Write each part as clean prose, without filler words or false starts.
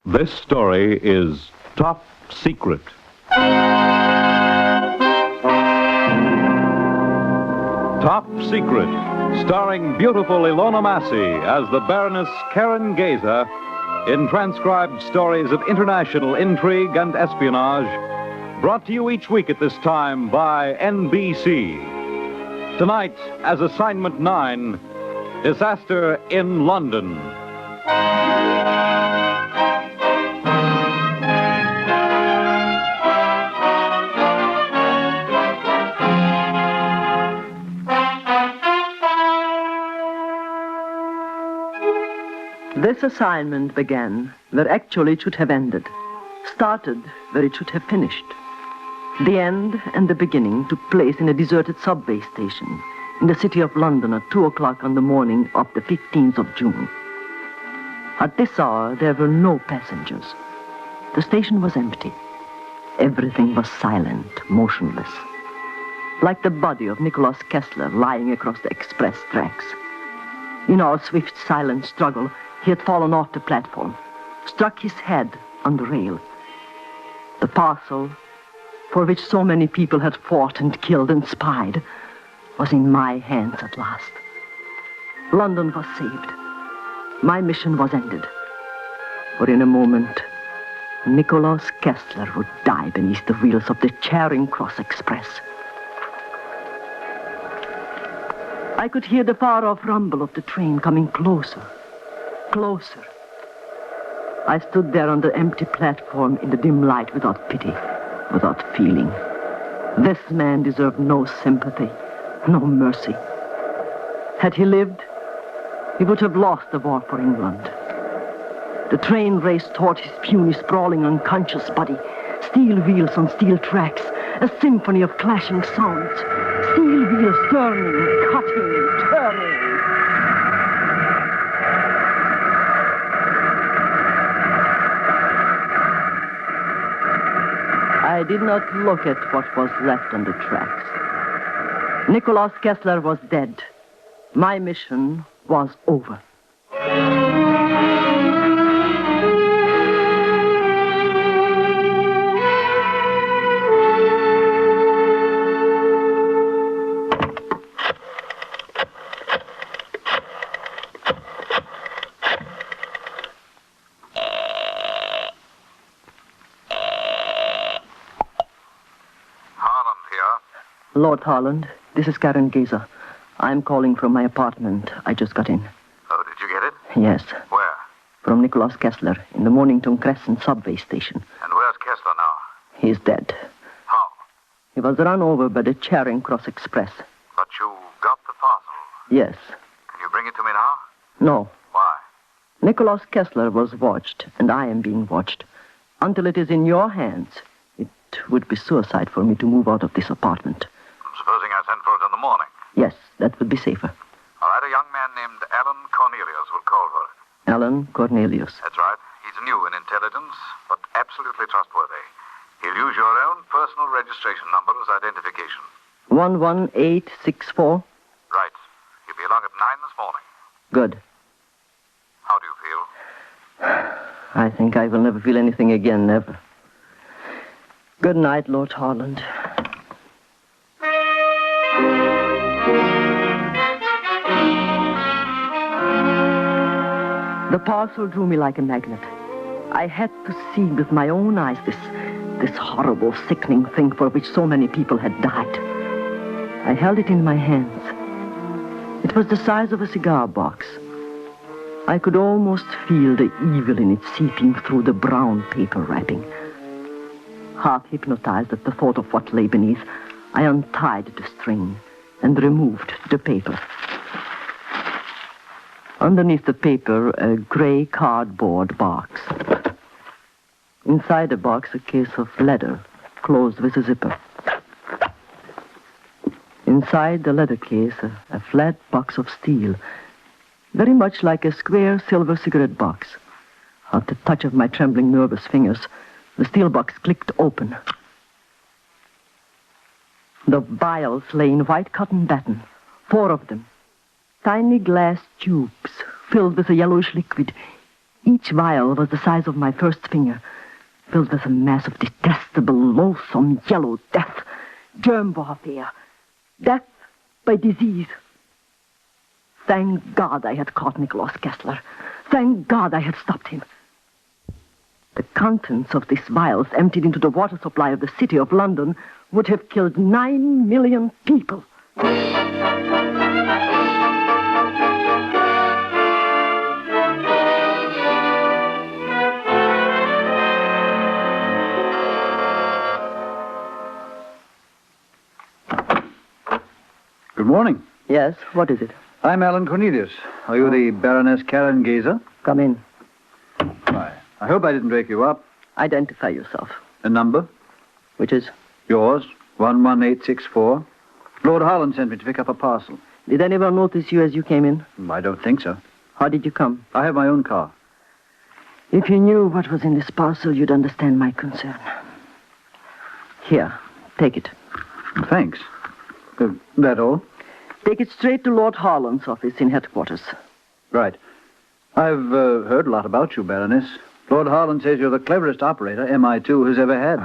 This story is Top Secret. Top Secret, starring beautiful Ilona Massey as the Baroness Karen Geza in transcribed stories of international intrigue and espionage, brought to you each week at this time by NBC. Tonight, as Assignment 9, Disaster in London. This assignment began where actually it should have ended, started where it should have finished. The end and the beginning took place in a deserted subway station in the city of London at 2 o'clock on the morning of the 15th of June. At this hour, there were no passengers. The station was empty. Everything was silent, motionless, like the body of Nicholas Kessler lying across the express tracks. In our swift, silent struggle, he had fallen off the platform, struck his head on the rail. The parcel, for which so many people had fought and killed and spied, was in my hands at last. London was saved. My mission was ended. For in a moment, Nicholas Kessler would die beneath the wheels of the Charing Cross Express. I could hear the far-off rumble of the train coming closer. Closer. I stood there on the empty platform in the dim light without pity, without feeling. This man deserved no sympathy, no mercy. Had he lived, he would have lost the war for England. The train raced toward his puny, sprawling, unconscious body. Steel wheels on steel tracks, a symphony of clashing sounds. Steel wheels turning, cutting, turning. I did not look at what was left on the tracks. Nicholas Kessler was dead. My mission was over. Lord Harland, this is Karen Geza. I'm calling from my apartment. I just got in. Oh, did you get it? Yes. Where? From Nicholas Kessler in the Mornington Crescent subway station. And where's Kessler now? He's dead. How? He was run over by the Charing Cross Express. But you got the parcel? Yes. Can you bring it to me now? No. Why? Nicholas Kessler was watched, and I am being watched. Until it is in your hands, it would be suicide for me to move out of this apartment. Supposing I send for it in the morning? Yes, that would be safer. All right, a young man named Alan Cornelius will call for it. Alan Cornelius. That's right. He's new in intelligence, but absolutely trustworthy. He'll use your own personal registration number as identification. 11864. Right. He'll be along at 9 this morning. Good. How do you feel? I think I will never feel anything again, never. Good night, Lord Harland. The parcel drew me like a magnet. I had to see with my own eyes this horrible, sickening thing for which so many people had died. I held it in my hands. It was the size of a cigar box. I could almost feel the evil in it seeping through the brown paper wrapping. Half hypnotized at the thought of what lay beneath, I untied the string and removed the paper. Underneath the paper, a gray cardboard box. Inside the box, a case of leather, closed with a zipper. Inside the leather case, a flat box of steel, very much like a square silver cigarette box. At the touch of my trembling, nervous fingers, the steel box clicked open. The vials lay in white cotton batten, 4 of them. Tiny glass tubes filled with a yellowish liquid, Each vial was the size of my first finger, filled with a mass of detestable, loathsome yellow death, germ warfare, death by disease. Thank God I had caught Nicholas Kessler. Thank God I had stopped him. The contents of these vials emptied into the water supply of the city of London would have killed 9 million people. Good morning. Yes, what is it? I'm Alan Cornelius. Are you the Baroness Karen Gazer? Come in. Why, I hope I didn't wake you up. Identify yourself. A number? Which is? Yours, 11864. Lord Harlan sent me to pick up a parcel. Did anyone notice you as you came in? I don't think so. How did you come? I have my own car. If you knew what was in this parcel, you'd understand my concern. Here, take it. Thanks. That all? Take it straight to Lord Harlan's office in headquarters. Right. I've heard a lot about you, Baroness. Lord Harlan says you're the cleverest operator MI2 has ever had.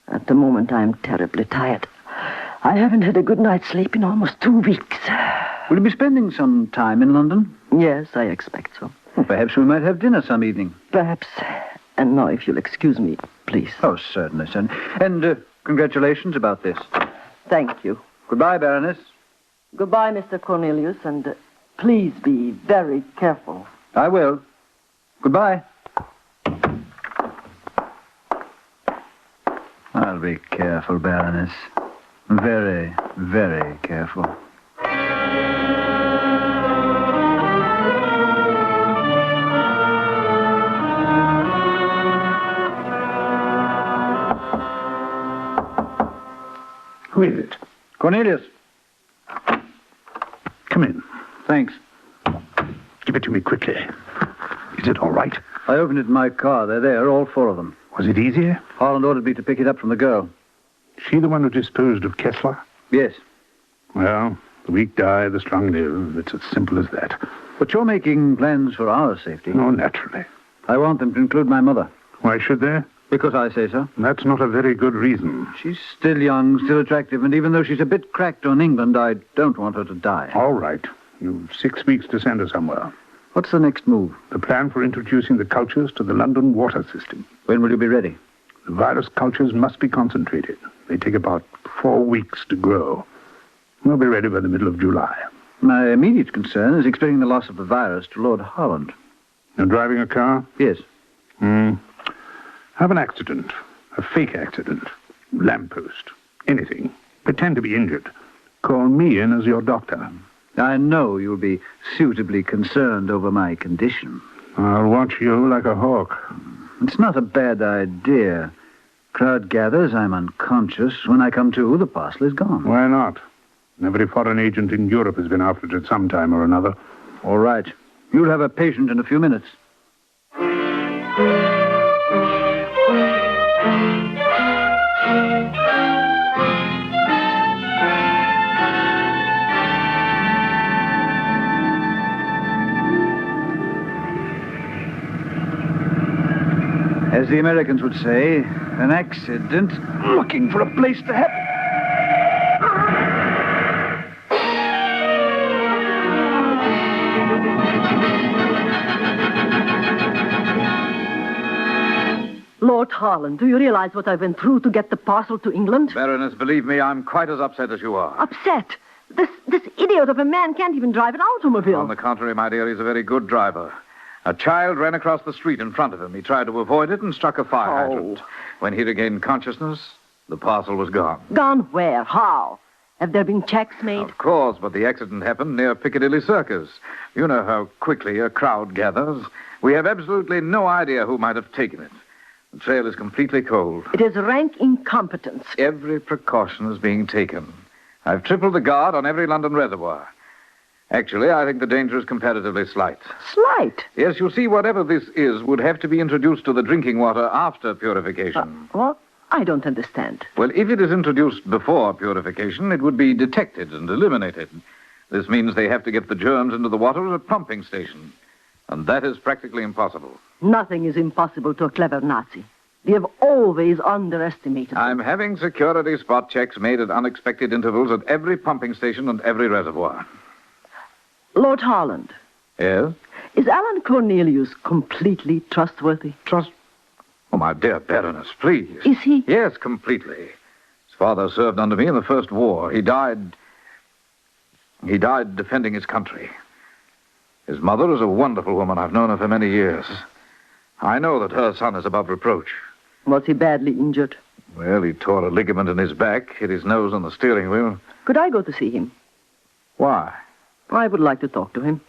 At the moment, I'm terribly tired. I haven't had a good night's sleep in almost 2 weeks. Will you be spending some time in London? Yes, I expect so. Well, perhaps we might have dinner some evening. Perhaps. And now, if you'll excuse me, please. Oh, certainly, certainly. And congratulations about this. Thank you. Goodbye, Baroness. Goodbye, Mr. Cornelius, and please be very careful. I will. Goodbye. I'll be careful, Baroness. Very, very careful. Who is it? Cornelius. Come in. Thanks. Give it to me quickly. Is it all right? I opened it in my car. They're there, all 4 of them. Was it easier? Harlan ordered me to pick it up from the girl. She the one who disposed of Kessler? Yes. Well, the weak die, the strong live. It's as simple as that. But you're making plans for our safety. No, naturally. I want them to include my mother. Why should they? Because I say so. That's not a very good reason. She's still young, still attractive, and even though she's a bit cracked on England, I don't want her to die. All right. You've 6 weeks to send her somewhere. What's the next move? The plan for introducing the cultures to the London water system. When will you be ready? The virus cultures must be concentrated. They take about 4 weeks to grow. We'll be ready by the middle of July. My immediate concern is explaining the loss of the virus to Lord Harlan. You're driving a car? Yes. Have an accident. A fake accident. Lamppost. Anything. Pretend to be injured. Call me in as your doctor. I know you'll be suitably concerned over my condition. I'll watch you like a hawk. It's not a bad idea. Crowd gathers, I'm unconscious. When I come to, the parcel is gone. Why not? Every foreign agent in Europe has been after it at some time or another. All right. You'll have a patient in a few minutes. As the Americans would say, an accident looking for a place to happen. Lord Harlan, do you realize what I went through to get the parcel to England? Baroness, believe me, I'm quite as upset as you are. Upset. This idiot of a man can't even drive an automobile. On the contrary, my dear, he's a very good driver. A child ran across the street in front of him. He tried to avoid it and struck a fire hydrant. When he regained consciousness, the parcel was gone. Gone where? How? Have there been checks made? Of course, but the accident happened near Piccadilly Circus. You know how quickly a crowd gathers. We have absolutely no idea who might have taken it. The trail is completely cold. It is rank incompetence. Every precaution is being taken. I've tripled the guard on every London reservoir. Actually, I think the danger is comparatively slight. Slight? Yes, you see, whatever this is would have to be introduced to the drinking water after purification. What? I don't understand. Well, if it is introduced before purification, it would be detected and eliminated. This means they have to get the germs into the water at a pumping station. And that is practically impossible. Nothing is impossible to a clever Nazi. We have always underestimated them. I'm having security spot checks made at unexpected intervals at every pumping station and every reservoir. Lord Harland, Yes? is Alan Cornelius completely trustworthy? Trust? Oh, my dear Baroness, please. Is he? Yes, completely. His father served under me in the First War. He died defending his country. His mother is a wonderful woman. I've known her for many years. I know that her son is above reproach. Was he badly injured? Well, he tore a ligament in his back, hit his nose on the steering wheel. Could I go to see him? Why? I would like to talk to him.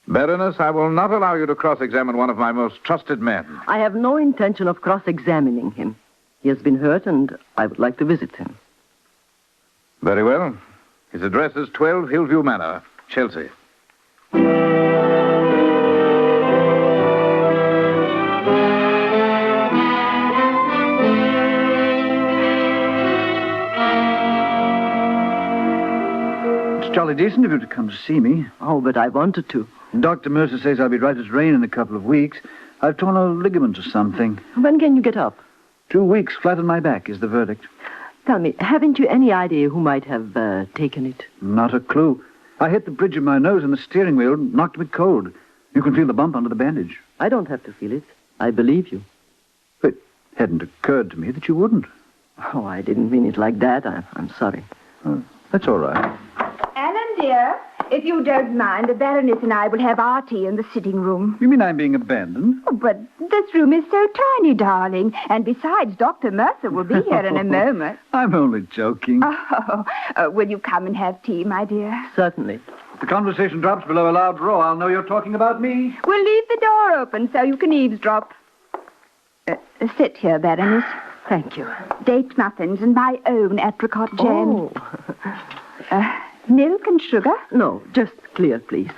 Baroness, I will not allow you to cross-examine one of my most trusted men. I have no intention of cross-examining him. He has been hurt, and I would like to visit him. Very well. His address is 12 Hillview Manor, Chelsea. It's jolly decent of you to come to see me. Oh, but I wanted to. Dr. Mercer says I'll be right as rain in a couple of weeks. I've torn a ligament or something. When can you get up? 2 weeks flat on my back is the verdict. Tell me, haven't you any idea who might have taken it? Not a clue. I hit the bridge of my nose and the steering wheel knocked me cold. You can feel the bump under the bandage. I don't have to feel it. I believe you. It hadn't occurred to me that you wouldn't. Oh, I didn't mean it like that. I'm sorry. That's all right. Alan, dear, if you don't mind, the Baroness and I will have our tea in the sitting room. You mean I'm being abandoned? Oh, but this room is so tiny, darling. And besides, Dr. Mercer will be here in a moment. I'm only joking. Oh, will you come and have tea, my dear? Certainly. If the conversation drops below a loud roar, I'll know you're talking about me. We'll leave the door open so you can eavesdrop. Sit here, Baroness. Thank you. Date muffins and my own apricot jam. Oh. Milk and sugar? No, just clear, please.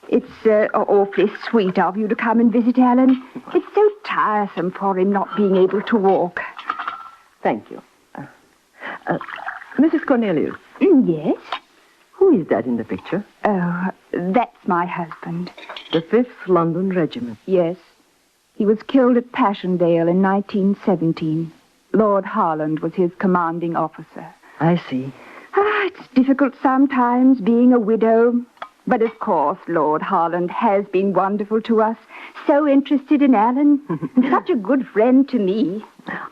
It's awfully sweet of you to come and visit Alan. It's so tiresome for him not being able to walk. Thank you. Mrs. Cornelius. Yes? Who is that in the picture? Oh, that's my husband. The 5th London Regiment. Yes. He was killed at Passchendaele in 1917. Lord Harland was his commanding officer. I see. It's difficult sometimes being a widow. But of course, Lord Harland has been wonderful to us. So interested in Alan. And such a good friend to me.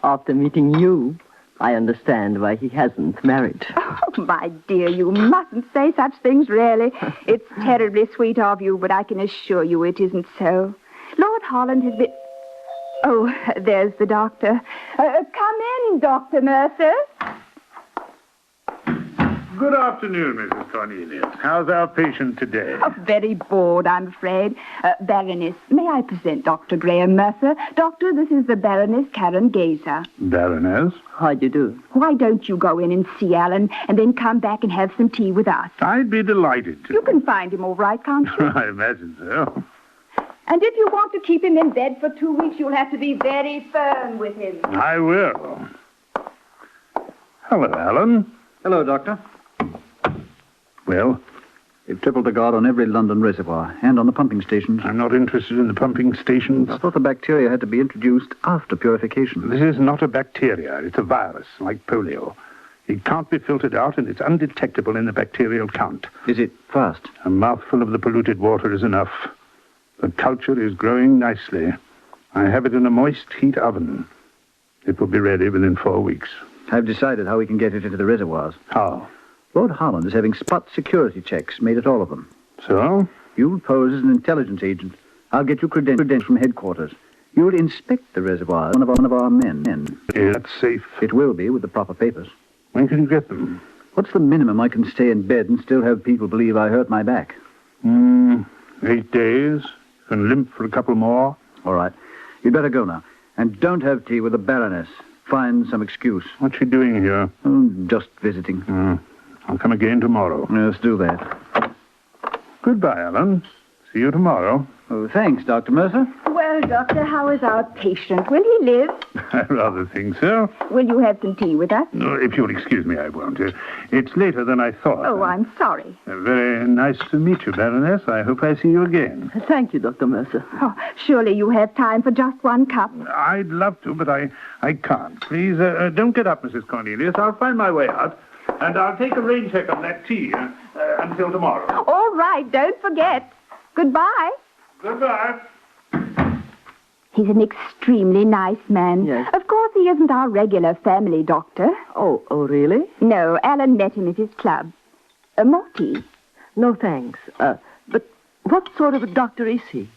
After meeting you, I understand why he hasn't married. Oh, my dear, you mustn't say such things, really. It's terribly sweet of you, but I can assure you it isn't so. Lord Harland has been... Oh, there's the doctor. Come in, Dr. Mercer. Good afternoon, Mrs. Cornelius. How's our patient today? Oh, very bored, I'm afraid. Baroness, may I present Dr. Graham Mercer? Doctor, this is the Baroness Karen Gazer. Baroness? How do you do? Why don't you go in and see Alan and then come back and have some tea with us? I'd be delighted to. You can find him all right, can't you? I imagine so. And if you want to keep him in bed for 2 weeks, you'll have to be very firm with him. I will. Hello, Alan. Hello, Doctor. Well, They've tripled the guard on every London reservoir and on the pumping stations. I'm not interested in the pumping stations. I thought the bacteria had to be introduced after purification. This is not a bacteria. It's a virus, like polio. It can't be filtered out, and it's undetectable in the bacterial count. Is it fast? A mouthful of the polluted water is enough. The culture is growing nicely. I have it in a moist heat oven. It will be ready within 4 weeks. I've decided how we can get it into the reservoirs. How? Lord Holland is having spot security checks made at all of them. So? You'll pose as an intelligence agent. I'll get you credentials from headquarters. You'll inspect the reservoirs, one of our men. Is that safe? It will be with the proper papers. When can you get them? What's the minimum I can stay in bed and still have people believe I hurt my back? 8 days. You can limp for a couple more. All right. You'd better go now. And don't have tea with the Baroness. Find some excuse. What's she doing here? Oh, just visiting. I'll come again tomorrow. Let's do that. Goodbye, Alan. See you tomorrow. Oh, thanks, Dr. Mercer. Well, Well, Doctor, how is our patient? Will he live? I rather think so. Will you have some tea with us? No, if you'll excuse me, I won't. It's later than I thought. Oh, I'm sorry. Very nice to meet you, Baroness. I hope I see you again. Thank you, Dr. Mercer. Oh, surely you have time for just one cup. I'd love to, but I can't. Please, don't get up, Mrs. Cornelius. I'll find my way out, and I'll take a rain check on that tea until tomorrow. All right, don't forget. Goodbye. Goodbye. He's an extremely nice man. Yes. Of course, he isn't our regular family doctor. Oh, really? No, Alan met him at his club. More tea? No, thanks. But what sort of a doctor is he?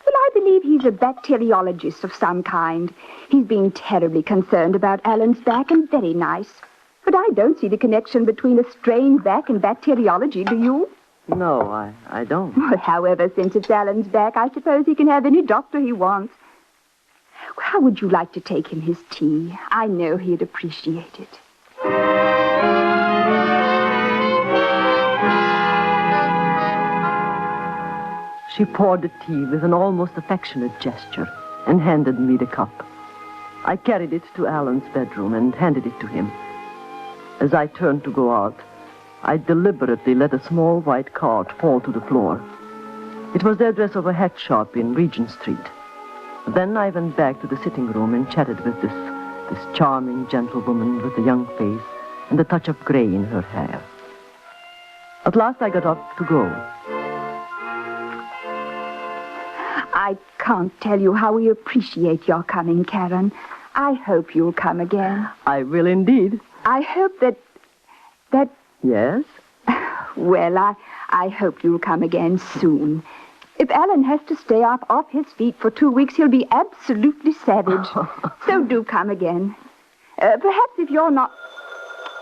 Well, I believe he's a bacteriologist of some kind. He's been terribly concerned about Alan's back and very nice. But I don't see the connection between a strained back and bacteriology, do you? No, I don't. Well, however, since it's Alan's back, I suppose he can have any doctor he wants. How would you like to take him his tea? I know he'd appreciate it. She poured the tea with an almost affectionate gesture and handed me the cup. I carried it to Alan's bedroom and handed it to him. As I turned to go out, I deliberately let a small white card fall to the floor. It was the address of a hat shop in Regent Street. Then I went back to the sitting room and chatted with this charming gentlewoman with a young face and a touch of gray in her hair. At last I got up to go. I can't tell you how we appreciate your coming, Karen. I hope you'll come again. I will indeed. I hope that... Yes? Well, I hope you'll come again soon. If Alan has to stay up off his feet for 2 weeks, he'll be absolutely savage. So do come again. Perhaps if you're not...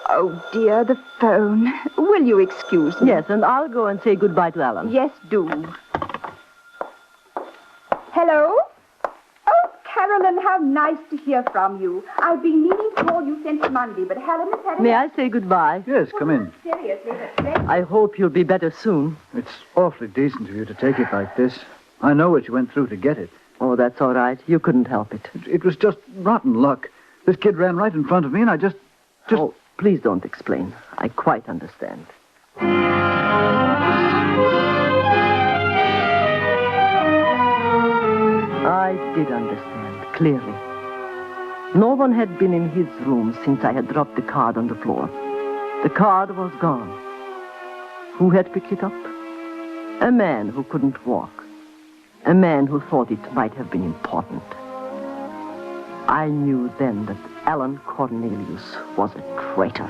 Oh, dear, the phone. Will you excuse me? Yes, and I'll go and say goodbye to Alan. Yes, do. Hello? Oh, Carolyn, how nice to hear from you. I've been meaning to call you since Monday, but Helen has had... May I say goodbye? Yes, come in. Seriously, but... I hope you'll be better soon. It's awfully decent of you to take it like this. I know what you went through to get it. Oh, that's all right. You couldn't help it. It was just rotten luck. This kid ran right in front of me, and I just... Oh, please don't explain. I quite understand. I did understand, clearly. No one had been in his room since I had dropped the card on the floor. The card was gone. Who had picked it up? A man who couldn't walk. A man who thought it might have been important. I knew then that Alan Cornelius was a traitor.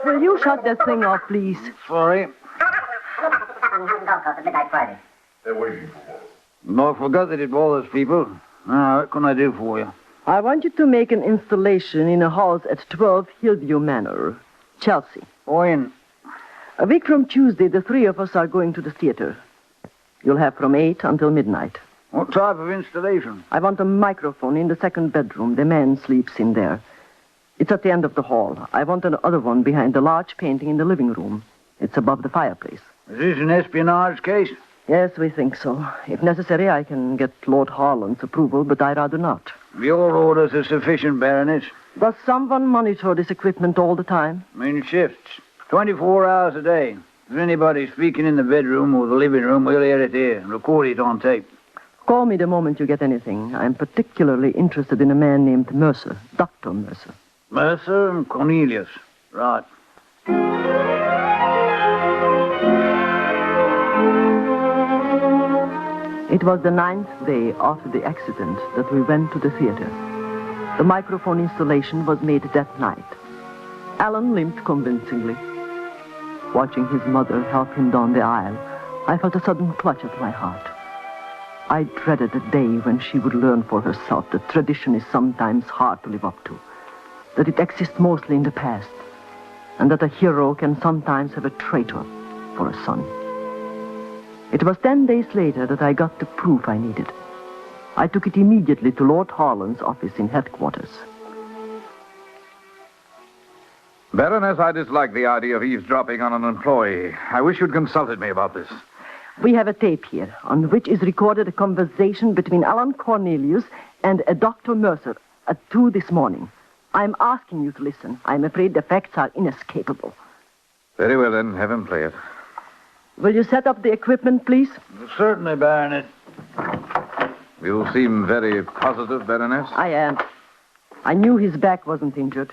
Will you shut that thing off, please? Sorry. Midnight Friday. They're waiting for us. No, I forgot that it bothers people. Now, what can I do for you? I want you to make an installation in a house at 12 Hillview Manor, Chelsea. When? A week from Tuesday, the three of us are going to the theater. You'll have from 8 until midnight. What type of installation? I want a microphone in the second bedroom. The man sleeps in there. It's at the end of the hall. I want another one behind the large painting in the living room. It's above the fireplace. Is this an espionage case? Yes, we think so. If necessary, I can get Lord Harland's approval, but I'd rather not. Your orders are sufficient, Baroness. Does someone monitor this equipment all the time? In shifts. 24 hours a day. If anybody's speaking in the bedroom or the living room, we'll hear it here and record it on tape. Call me the moment you get anything. I'm particularly interested in a man named Mercer, Dr. Mercer. Mercer and Cornelius. Right. It was the 9th day after the accident that we went to the theater. The microphone installation was made that night. Alan limped convincingly. Watching his mother help him down the aisle, I felt a sudden clutch at my heart. I dreaded the day when she would learn for herself that tradition is sometimes hard to live up to, that it exists mostly in the past, and that a hero can sometimes have a traitor for a son. It was 10 days later that I got the proof I needed. I took it immediately to Lord Harland's office in headquarters. Baroness, I dislike the idea of eavesdropping on an employee. I wish you'd consulted me about this. We have a tape here on which is recorded a conversation between Alan Cornelius and a Dr. Mercer at 2 this morning. I'm asking you to listen. I'm afraid the facts are inescapable. Very well, then. Have him play it. Will you set up the equipment, please? Certainly, Baronet. You seem very positive, Baroness. I am. I knew his back wasn't injured.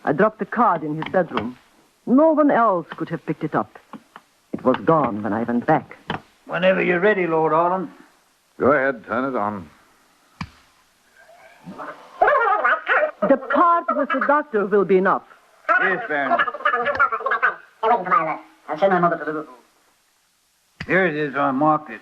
I dropped the card in his bedroom. No one else could have picked it up. It was gone when I went back. Whenever you're ready, Lord Harland. Go ahead. Turn it on. The part with the doctor will be enough. Yes, Baronet. I'll send my mother to Liverpool. Here it is. I marked it.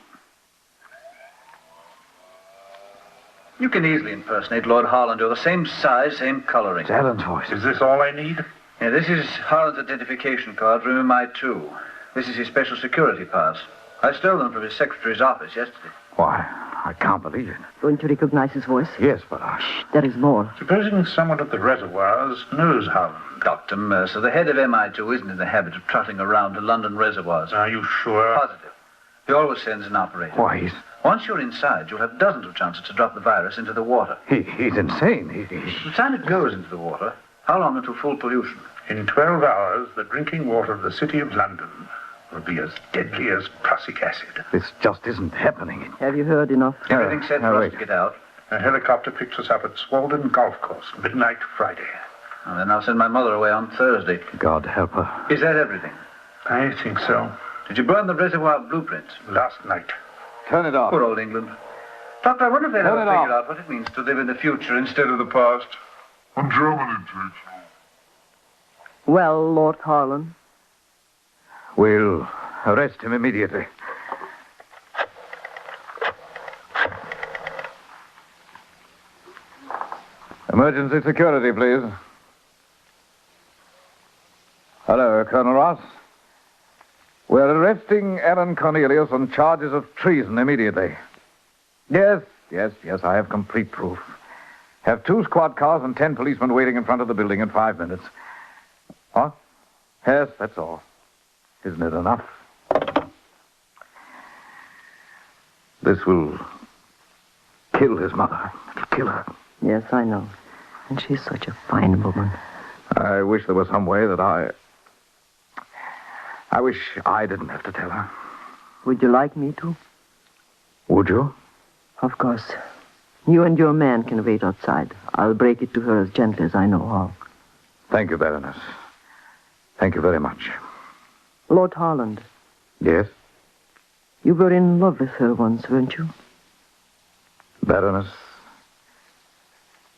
You can easily impersonate Lord Harland. You're the same size, same coloring. It's Alan's voice. Is this all I need? Yeah, this is Harland's identification card from MI2. This is his special security pass. I stole them from his secretary's office yesterday. Why, I can't believe it. Don't you recognize his voice? Yes, but I... There is more. Supposing someone at the reservoirs knows Harland. Dr. Mercer, the head of MI2, isn't in the habit of trotting around to London reservoirs. Are you sure? Positive. He always sends an operator. Why, he's... Once you're inside, you'll have dozens of chances to drop the virus into the water. He's insane. The time it goes into the water, how long until full pollution? In 12 hours, the drinking water of the city of London will be as deadly as prussic acid. This just isn't happening. Have you heard enough? Everything's set for us to get out. A helicopter picks us up at Swalden Golf Course, midnight Friday. And then I'll send my mother away on Thursday. God help her. Is that everything? I think so. Did you burn the reservoir blueprints? Last night. Turn it off. Poor old England. Doctor, I wonder if they'll Turn ever it figure off. out what it means to live in the future instead of the past. And Germany takes you. Well, Lord Harland. We'll arrest him immediately. Emergency security, please. Hello, Colonel Ross. We're arresting Alan Cornelius on charges of treason immediately. Yes, I have complete proof. Have 2 squad cars and 10 policemen waiting in front of the building in 5 minutes. What? Yes, that's all. Isn't it enough? This will kill his mother. It'll kill her. Yes, I know. And she's such a fine woman. I wish there was some way that I wish I didn't have to tell her. Would you like me to? Would you? Of course. You and your man can wait outside. I'll break it to her as gently as I know how. Thank you, Baroness. Thank you very much. Lord Harland, Yes, you were in love with her once, weren't you? Baroness.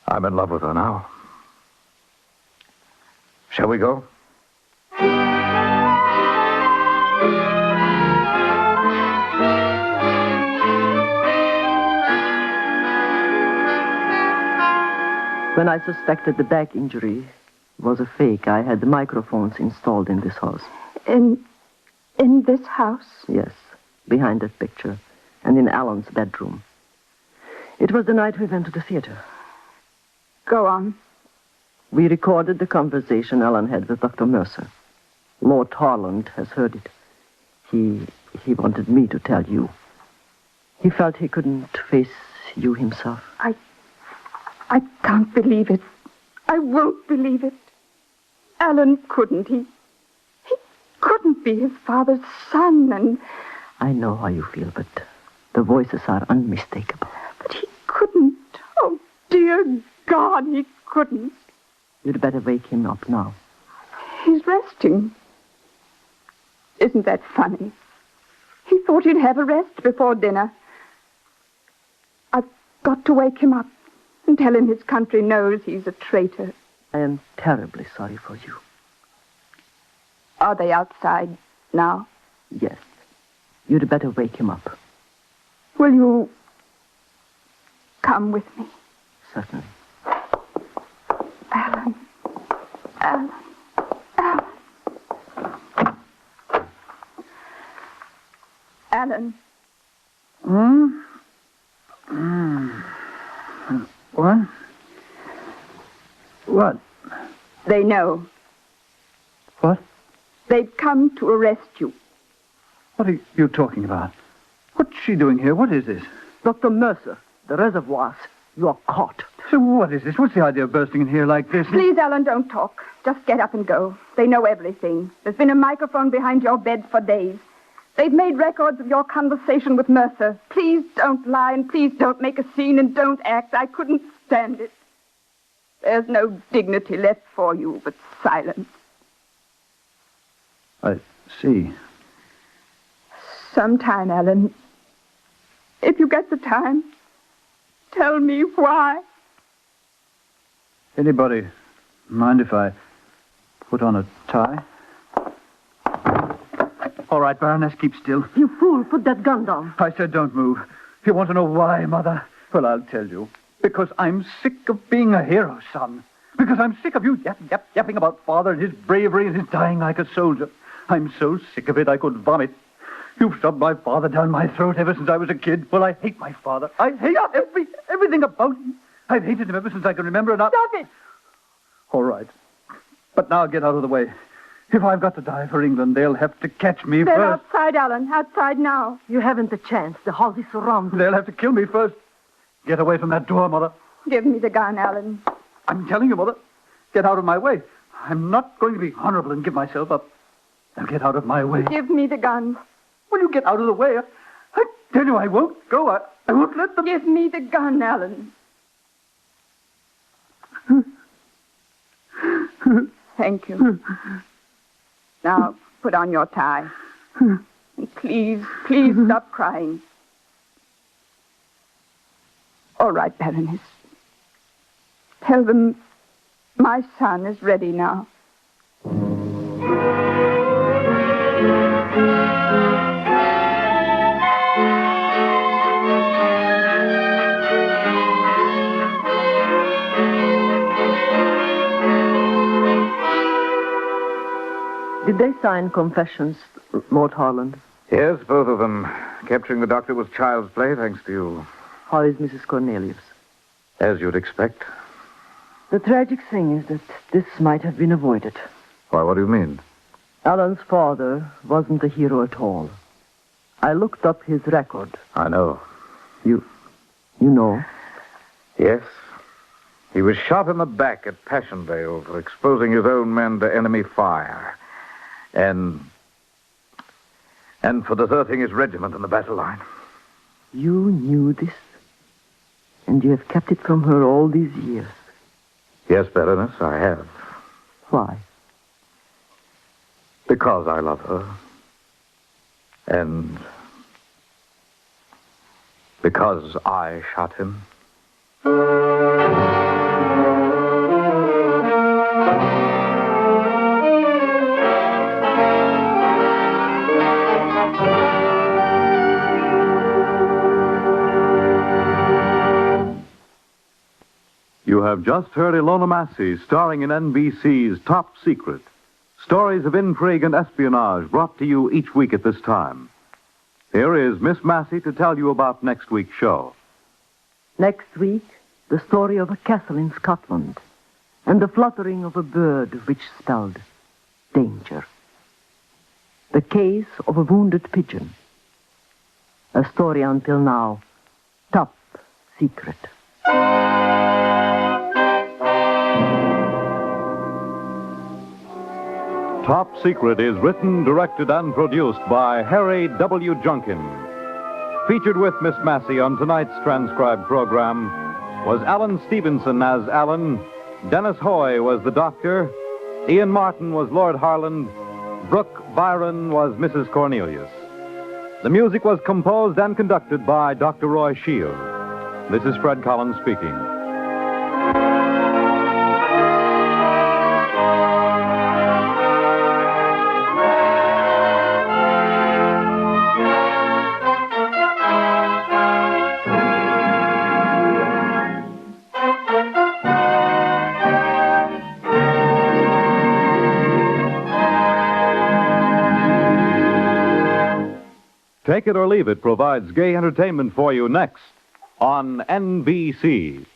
I'm in love with her now. Shall we go? When I suspected the back injury was a fake, I had the microphones installed in this house. In this house? Yes, behind that picture, and in Alan's bedroom. It was the night we went to the theater. Go on. We recorded the conversation Alan had with Dr. Mercer. Lord Harland has heard it. He wanted me to tell you. He felt he couldn't face you himself. I can't believe it. I won't believe it. Alan couldn't. He couldn't be his father's son, and... I know how you feel, but the voices are unmistakable. But he couldn't. Oh, dear God, he couldn't. You'd better wake him up now. He's resting. Isn't that funny? He thought he'd have a rest before dinner. I've got to wake him up and tell him his country knows he's a traitor. I am terribly sorry for you. Are they outside now? Yes. You'd better wake him up. Will you come with me? Certainly. Alan. Alan. Alan. Hmm? What? What? They know. What? They've come to arrest you. What are you talking about? What's she doing here? What is this? Dr. Mercer, the reservoirs. You are caught. So what is this? What's the idea of bursting in here like this? Please, Alan, don't talk. Just get up and go. They know everything. There's been a microphone behind your bed for days. They've made records of your conversation with Mercer. Please don't lie, and please don't make a scene, and don't act. I couldn't stand it. There's no dignity left for you but silence. I see. Sometime, Alan, if you get the time, tell me why. Anybody mind if I put on a tie? All right, Baroness, keep still. You fool, put that gun down. I said don't move. You want to know why, Mother? Well, I'll tell you. Because I'm sick of being a hero, son. Because I'm sick of you yapping about Father and his bravery and his dying like a soldier. I'm so sick of it I could vomit. You've shoved my father down my throat ever since I was a kid. Well, I hate my father. I hate everything about him. I've hated him ever since I can remember. And Stop it! All right. But now get out of the way. If I've got to die for England, they'll have to catch me They're first. outside, Alan. Outside now. You haven't a chance. The house is surrounded. They'll have to kill me first. Get away from that door, Mother. Give me the gun, Alan. I'm telling you, Mother. Get out of my way. I'm not going to be honorable and give myself up. Now get out of my way. Give me the gun. Will you get out of the way? I tell you I won't go. I won't let them... Give me the gun, Alan. Thank you. Now, put on your tie. And please stop crying. All right, Baroness. Tell them my son is ready now. Did they sign confessions, Lord Harland? Yes, both of them. Capturing the doctor was child's play, thanks to you. How is Mrs. Cornelius? As you'd expect. The tragic thing is that this might have been avoided. Why, what do you mean? Alan's father wasn't a hero at all. I looked up his record. I know. You know? Yes. He was shot in the back at Passchendaele for exposing his own men to enemy fire. And for deserting his regiment in the battle line. You knew this? And you have kept it from her all these years? Yes, Baroness, I have. Why? Because I love her. And because I shot him. You have just heard Ilona Massey starring in NBC's Top Secret. Stories of intrigue and espionage brought to you each week at this time. Here is Miss Massey to tell you about next week's show. Next week, the story of a castle in Scotland and the fluttering of a bird which spelled danger. The case of a wounded pigeon. A story until now top secret. Top Secret is written, directed, and produced by Harry W. Junkin. Featured with Miss Massey on tonight's transcribed program was Alan Stevenson as Alan, Dennis Hoy was the doctor, Ian Martin was Lord Harland, Brooke Byron was Mrs. Cornelius. The music was composed and conducted by Dr. Roy Shield. This is Fred Collins speaking. Take It or Leave It provides gay entertainment for you next on NBC.